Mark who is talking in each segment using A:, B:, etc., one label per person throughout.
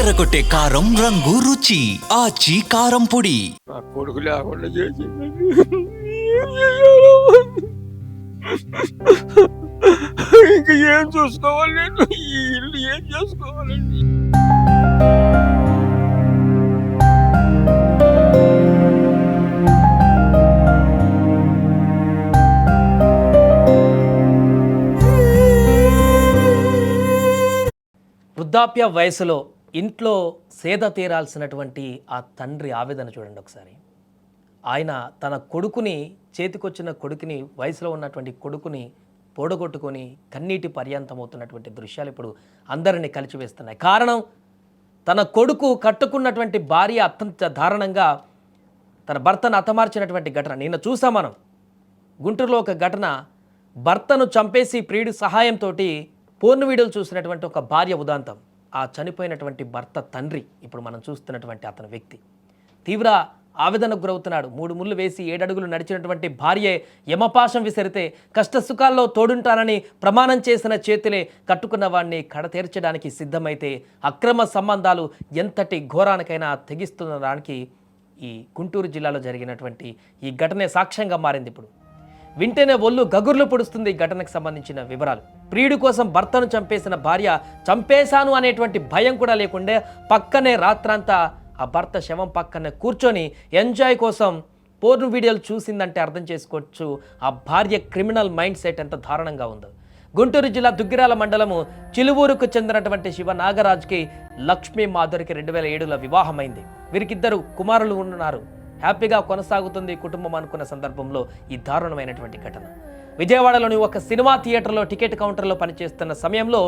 A: అదరగొట్టే కారం రంగు రుచి ఆచి కారం పొడి.
B: నా కొడుకు లేకుండా చేసి ఇంకా ఏం చూసుకోవాలి నేను? ఈ ఇల్లు ఏం చేసుకోవాలండి?
C: వృద్ధాప్య వయసులో ఇంట్లో సేద తీరాల్సినటువంటి ఆ తండ్రి ఆవేదన చూడండి ఒకసారి. ఆయన తన కొడుకుని, చేతికొచ్చిన కొడుకుని, వయసులో ఉన్నటువంటి కొడుకుని పోడగొట్టుకొని కన్నీటి పర్యంతమవుతున్నటువంటి దృశ్యాలు ఇప్పుడు అందరినీ కలిచివేస్తున్నాయి. కారణం, తన కొడుకు కట్టుకున్నటువంటి భార్య అత్యంత దారుణంగా తన భర్తను హతమార్చినటువంటి ఘటన నిన్న చూసాం మనం. గుంటూరులో ఒక ఘటన, భర్తను చంపేసి ప్రియుడి సహాయంతో పోర్న్ వీడియోలు చూసినటువంటి ఒక భార్య ఉదాంతం. ఆ చనిపోయినటువంటి భర్త తండ్రి ఇప్పుడు మనం చూస్తున్నటువంటి అతని వ్యక్తి తీవ్ర ఆవేదనకు గురవుతున్నాడు. 3 ముళ్ళు వేసి 7 అడుగులు నడిచినటువంటి భార్యే యమపాశం విసిరితే కష్టసుఖాల్లో తోడుంటానని ప్రమాణం చేసిన చేతులే కట్టుకున్న వాడిని కడతీర్చడానికి సిద్ధమైతే అక్రమ సంబంధాలు ఎంతటి ఘోరానికైనా తెగిస్తున్నదానికి ఈ గుంటూరు జిల్లాలో జరిగినటువంటి ఈ ఘటనే సాక్ష్యంగా మారింది. ఇప్పుడు వింటేనే ఒళ్ళు గగుర్లు పొడుస్తుంది ఈ ఘటనకు సంబంధించిన వివరాలు. ప్రియుడి కోసం భర్తను చంపేసిన భార్య చంపేశాను అనేటువంటి భయం కూడా లేకుండా పక్కనే రాత్రంతా ఆ భర్త శవం పక్కనే కూర్చొని ఎంజాయ్ కోసం పోర్న్ వీడియోలు చూసిందంటే అర్థం చేసుకోవచ్చు ఆ భార్య క్రిమినల్ మైండ్ సెట్ ఎంత దారుణంగా ఉందో. గుంటూరు జిల్లా దుగ్గిరాల మండలము చిలువూరుకు చెందినటువంటి శివ నాగరాజ్కి లక్ష్మీ మాధురికి 2007లో వివాహమైంది. వీరికిద్దరు కుమారులు ఉన్నారు. హ్యాపీగా కొనసాగుతుంది కుటుంబం అనుకున్న సందర్భంలో ఈ దారుణమైనటువంటి ఘటన. విజయవాడలోని ఒక సినిమా థియేటర్లో టికెట్ కౌంటర్లో పనిచేస్తున్న సమయంలో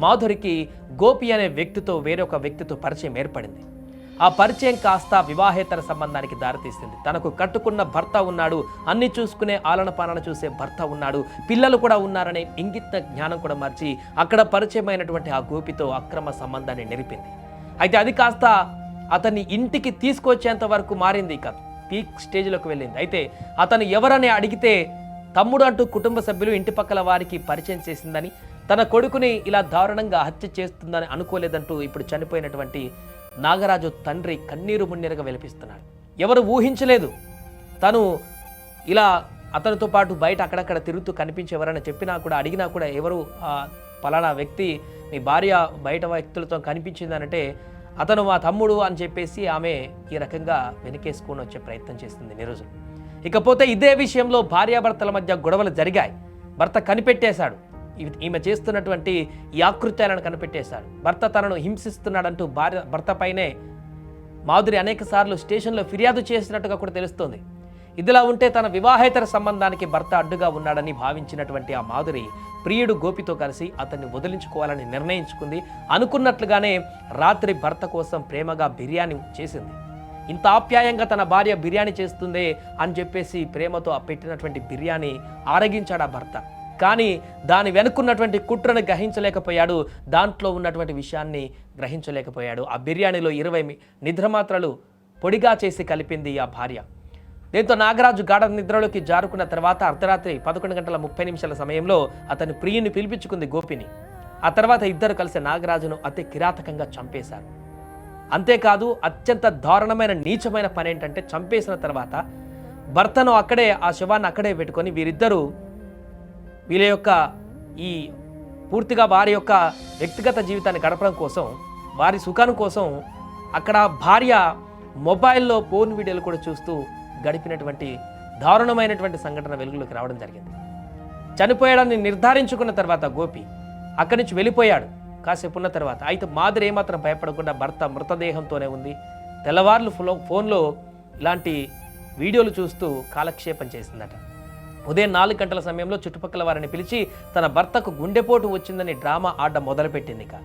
C: మాధురికి గోపి అనే వ్యక్తితో వేరొక వ్యక్తితో పరిచయం ఏర్పడింది. ఆ పరిచయం కాస్త వివాహేతర సంబంధానికి దారితీసింది. తనకు కట్టుకున్న భర్త ఉన్నాడు, అన్ని చూసుకునే ఆలన పాలన చూసే భర్త ఉన్నాడు, పిల్లలు కూడా ఉన్నారనే ఇంగిత జ్ఞానం కూడా మార్చి అక్కడ పరిచయమైనటువంటి ఆ గోపితో అక్రమ సంబంధాన్ని నెరిపింది. అయితే అది కాస్త అతన్ని ఇంటికి తీసుకొచ్చేంత వరకు మారింది, ఇక పీక్ స్టేజ్లోకి వెళ్ళింది. అయితే అతను ఎవరని అడిగితే తమ్ముడు అంటూ కుటుంబ సభ్యులు ఇంటి పక్కల వారికి పరిచయం చేసిందని, తన కొడుకుని ఇలా దారుణంగా హత్య చేస్తుందని అనుకోలేదంటూ ఇప్పుడు చనిపోయినటువంటి నాగరాజు తండ్రి కన్నీరు మున్నీరుగా వెలిపిస్తున్నాడు. ఎవరు ఊహించలేదు తను ఇలా అతనితో పాటు బయట అక్కడక్కడ తిరుగుతూ కనిపించి ఎవరైనా చెప్పినా కూడా అడిగినా కూడా ఎవరు పలానా వ్యక్తి మీ భార్య బయట వ్యక్తులతో కనిపించిందనంటే అతను మా తమ్ముడు అని చెప్పేసి ఆమె ఈ రకంగా వెనకేసుకొని వచ్చే ప్రయత్నం చేస్తుంది నిరోజులు. ఇకపోతే ఇదే విషయంలో భార్యాభర్తల మధ్య గొడవలు జరిగాయి. భర్త కనిపెట్టేశాడు ఈమె చేస్తున్నటువంటి ఈ ఆకృత్యాలను కనిపెట్టేశాడు. భర్త తనను హింసిస్తున్నాడంటూ భర్తపైనే మాధురి అనేక సార్లు స్టేషన్లో ఫిర్యాదు చేసినట్టుగా కూడా తెలుస్తోంది. ఇదిలా ఉంటే తన వివాహేతర సంబంధానికి భర్త అడ్డుగా ఉన్నాడని భావించినటువంటి ఆ మాధురి ప్రియుడు గోపితో కలిసి అతన్ని వదిలించుకోవాలని నిర్ణయించుకుంది. అనుకున్నట్లుగానే రాత్రి భర్త కోసం ప్రేమగా బిర్యానీ చేసింది. ఇంత ఆప్యాయంగా తన భార్య బిర్యానీ చేస్తుందే అని చెప్పేసి ప్రేమతో పెట్టినటువంటి బిర్యానీ ఆరగించాడు ఆ భర్త. కానీ దాని వెనుకున్నటువంటి కుట్రను గ్రహించలేకపోయాడు, దాంట్లో ఉన్నటువంటి విషయాన్ని గ్రహించలేకపోయాడు. ఆ బిర్యానీలో 20 నిద్రమాత్రలు పొడిగా చేసి కలిపింది ఆ భార్య. దీంతో నాగరాజు గాఢ నిద్రలోకి జారుకున్న తర్వాత అర్ధరాత్రి 11:30 సమయంలో అతని ప్రియుని పిలిపించుకుంది గోపిని. ఆ తర్వాత ఇద్దరు కలిసి నాగరాజును అతి కిరాతకంగా చంపేశారు. అంతేకాదు అత్యంత దారుణమైన నీచమైన పని ఏంటంటే చంపేసిన తర్వాత భర్తను అక్కడే ఆ శవాన్ని అక్కడే పెట్టుకొని వీళ్ళ యొక్క ఈ పూర్తిగా వారి యొక్క వ్యక్తిగత జీవితాన్ని గడపడం కోసం, వారి సుఖాన్ని కోసం అక్కడ భార్య మొబైల్లో పోర్న్ వీడియోలు కూడా చూస్తూ గడిపినటువంటి దారుణమైనటువంటి సంఘటన వెలుగులోకి రావడం జరిగింది. చనిపోయాడని నిర్ధారించుకున్న తర్వాత గోపి అక్కడి నుంచి వెళ్ళిపోయాడు కాసేపు ఉన్న తర్వాత. అయితే మాధురి ఏమాత్రం భయపడకుండా భర్త మృతదేహంతోనే ఉంది. తెల్లవార్లు ఫోన్లో ఇలాంటి వీడియోలు చూస్తూ కాలక్షేపం చేసిందట. ఉదయం 4 గంటల సమయంలో చుట్టుపక్కల వారిని పిలిచి తన భర్తకు గుండెపోటు వచ్చిందని డ్రామా ఆడడం మొదలుపెట్టింది. ఇక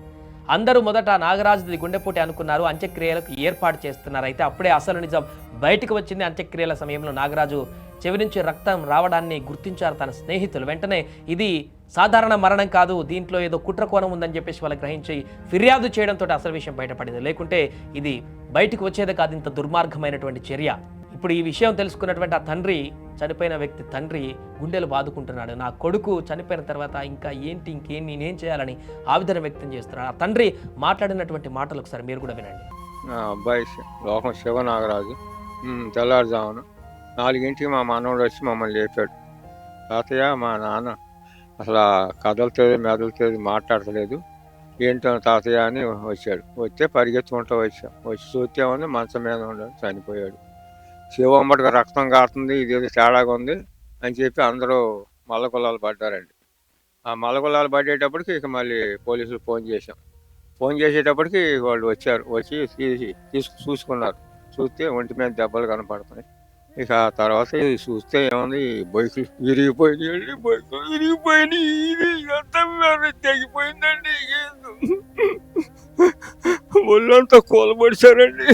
C: అందరూ మొదట నాగరాజుది గుండెపోటు అనుకున్నారు, అంత్యక్రియలకు ఏర్పాటు చేస్తున్నారు. అయితే అప్పుడే అసలు నిజం బయటకు వచ్చింది. అంత్యక్రియల సమయంలో నాగరాజు చెవి నుంచి రక్తం రావడాన్ని గుర్తించారు తన స్నేహితులు. వెంటనే ఇది సాధారణ మరణం కాదు, దీంట్లో ఏదో కుట్ర కోణం ఉందని చెప్పేసి వాళ్ళు గ్రహించి ఫిర్యాదు చేయడంతో అసలు విషయం బయటపడింది. లేకుంటే ఇది బయటకు వచ్చేది కాదు, ఇంత దుర్మార్గమైనటువంటి చర్య. ఇప్పుడు ఈ విషయం తెలుసుకున్నటువంటి ఆ తండ్రి, చనిపోయిన వ్యక్తి తండ్రి గుండెలు బాదుకుంటున్నాడు. నా కొడుకు చనిపోయిన తర్వాత ఇంకా ఏంటి, నేనేం చేయాలని ఆవేదన వ్యక్తం చేస్తున్నాడు. ఆ తండ్రి మాట్లాడినటువంటి మాటలు ఒకసారి మీరు కూడా వినండి.
B: నా అబ్బాయి లోకం శివనాగరాజు. తెల్లారుజామున 4ంటికి మా మనవడు వచ్చి మమ్మల్ని లేపాడు. తాతయ్య, మా నాన్న అసలు కదలలేదు, మెదలలేదు, మాట్లాడతలేదు, ఏంటో తాతయ్య అని వచ్చాడు. వస్తే పరిగెత్తుకుంటూ వచ్చి చూస్తేమని మంచం మీద ఉన్నాడు, చనిపోయాడు. శివంబడిగా రక్తం కారుతుంది, ఇదేదో తేడాగా ఉంది అని చెప్పి అందరూ మల్లగుల్లాలు పడ్డారండి. ఆ మల్లగుల్లాలు పడేటప్పటికి ఇక మళ్ళీ పోలీసులు ఫోన్ చేసేటప్పటికి వాళ్ళు వచ్చారు. వచ్చి చూసుకున్నారు. చూస్తే ఒంటి మీద దెబ్బలు కనపడుతున్నాయి. ఇక ఆ తర్వాత ఇది చూస్తే ఏముంది, బైకులు విరిగిపోయినాయండి, తెగిపోయిందండి, ఒళ్ళంతా కూలబడిచారండి.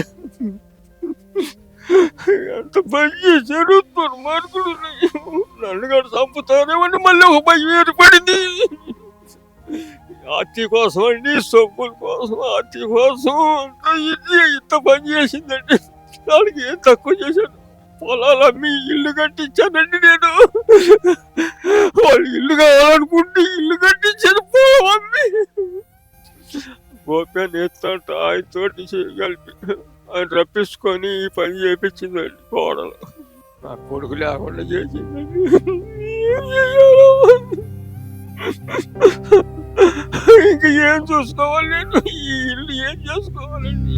B: ఎంత పని చేశారు దుర్మార్గుడు. నన్ను కూడా చంపుతారేమని మళ్ళీ ఒక భయం ఏర్పడింది. ఆర్తి కోసం అండి, సొమ్ముల కోసం, ఆర్తి కోసం ఇంత పని చేసిందండి. దానికి ఏం తక్కువ చేశాను. పొలాలు అమ్మి ఇల్లు కట్టించానండి నేను. వాళ్ళు ఇల్లు కావాలనుకుంటే ఇల్లు కట్టించాను పొలం అమ్మి. గోప్యాన్ని ఎత్తంట ఆయనతోటి కలిపి ఆయన రప్పించుకొని ఈ పని చేయించిందండి కోడలు. నా కొడుకు లేకుండా చేసిందండి. ఇంక ఏం చూసుకోవాలి నేను, ఈ ఇల్లు ఏం చేసుకోవాలండి?